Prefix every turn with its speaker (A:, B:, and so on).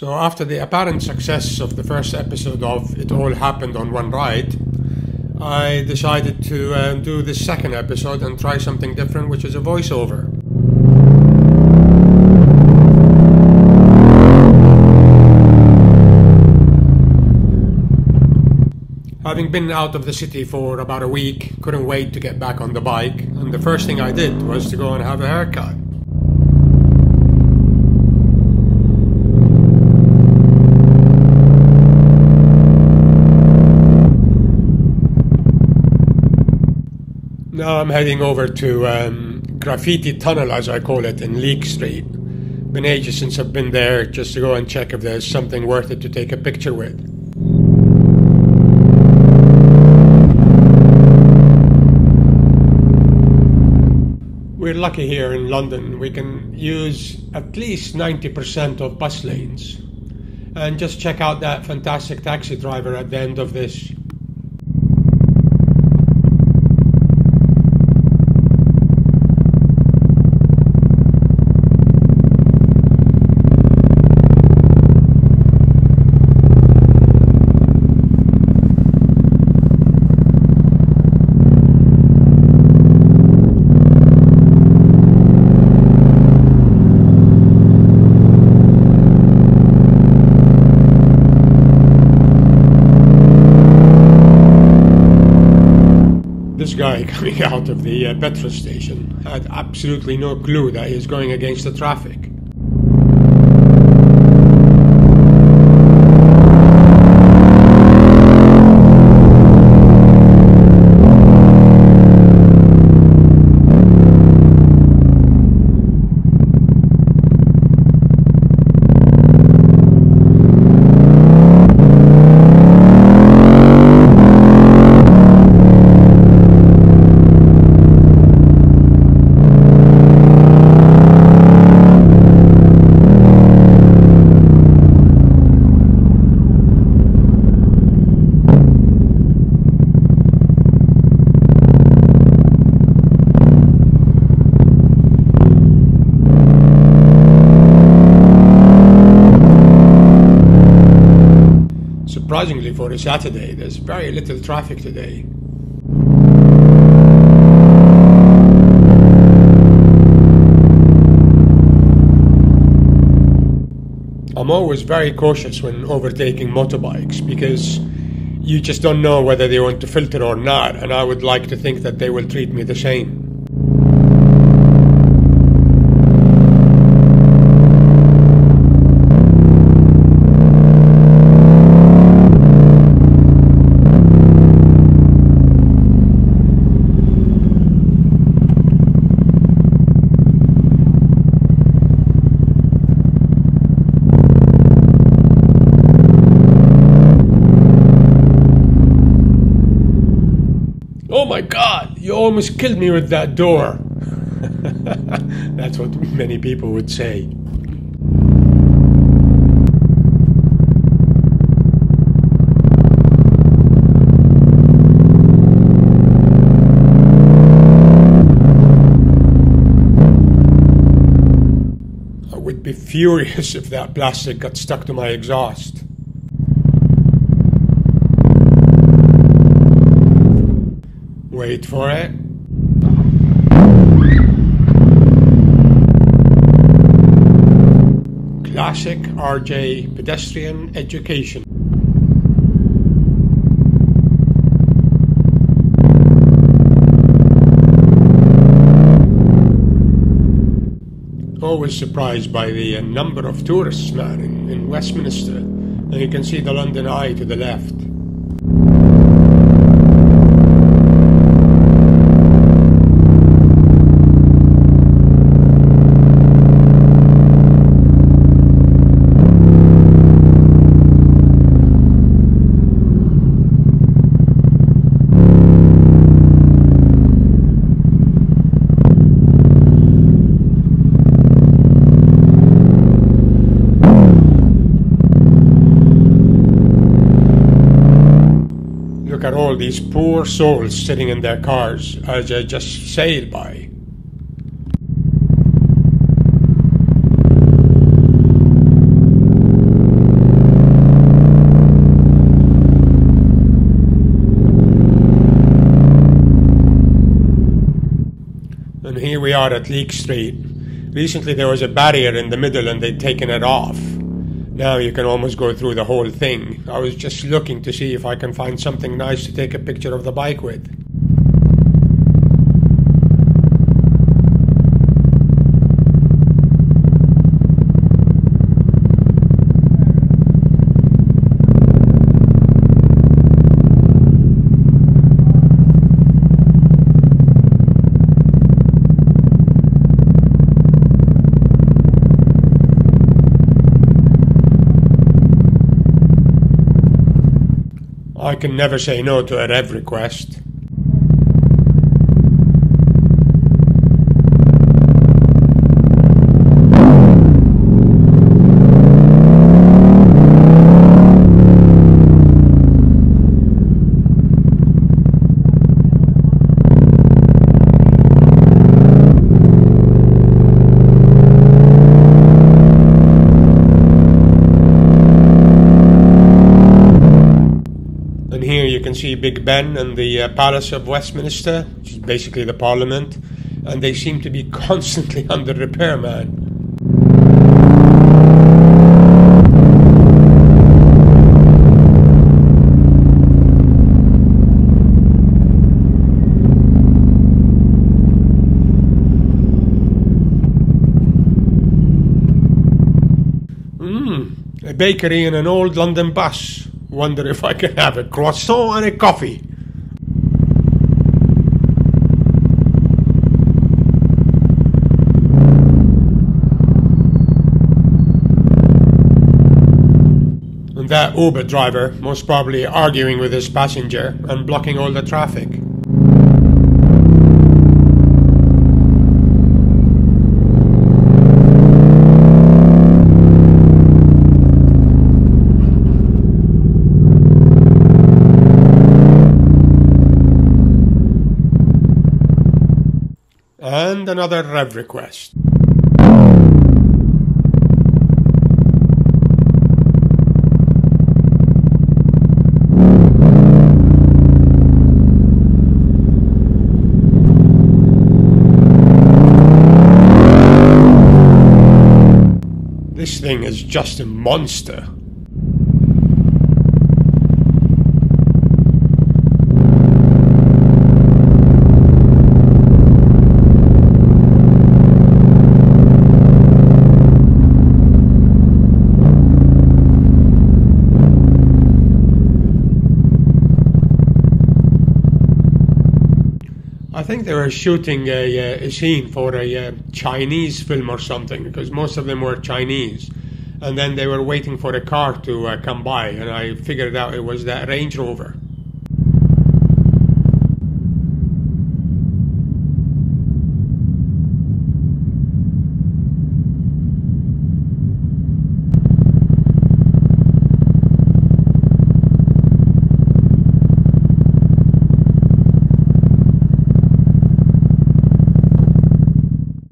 A: So after the apparent success of the first episode of It All Happened on One Ride, I decided to do this second episode and try something different, which is a voiceover. Having been out of the city for about a week, couldn't wait to get back on the bike, and the first thing I did was to go and have a haircut. Now I'm heading over to Graffiti Tunnel, as I call it, in Leek Street. Been ages since I've been there, just to go and check if there's something worth it to take a picture with. We're lucky here in London. We can use at least 90% of bus lanes. And just check out that fantastic taxi driver at the end of this. This guy coming out of the petrol station had absolutely no clue that he was going against the traffic. Surprisingly, for a Saturday, there's very little traffic today. I'm always very cautious when overtaking motorbikes because you just don't know whether they want to filter or not, and I would like to think that they will treat me the same. Oh my God, you almost killed me with that door. That's what many people would say. I would be furious if that plastic got stuck to my exhaust. Wait for it. Classic RJ pedestrian education. Always surprised by the number of tourists, man, in Westminster. And you can see the London Eye to the left. Look at all these poor souls sitting in their cars as they just sail by. here we are at Leek Street. Recently there was a barrier in the middle and they'd taken it off. Now you can almost go through the whole thing. I was just looking to see if I can find something nice to take a picture of the bike with. I can never say no to a rev request. Here you can see Big Ben and the Palace of Westminster, which is basically the Parliament, and they seem to be constantly under repair, man. A bakery and an old London bus. Wonder if I can have a croissant and a coffee. And that Uber driver most probably arguing with his passenger and blocking all the traffic. And another rev request. This thing is just a monster. I think they were shooting a scene for a Chinese film or something, because most of them were Chinese. And then they were waiting for a car to come by, and I figured out it was that Range Rover.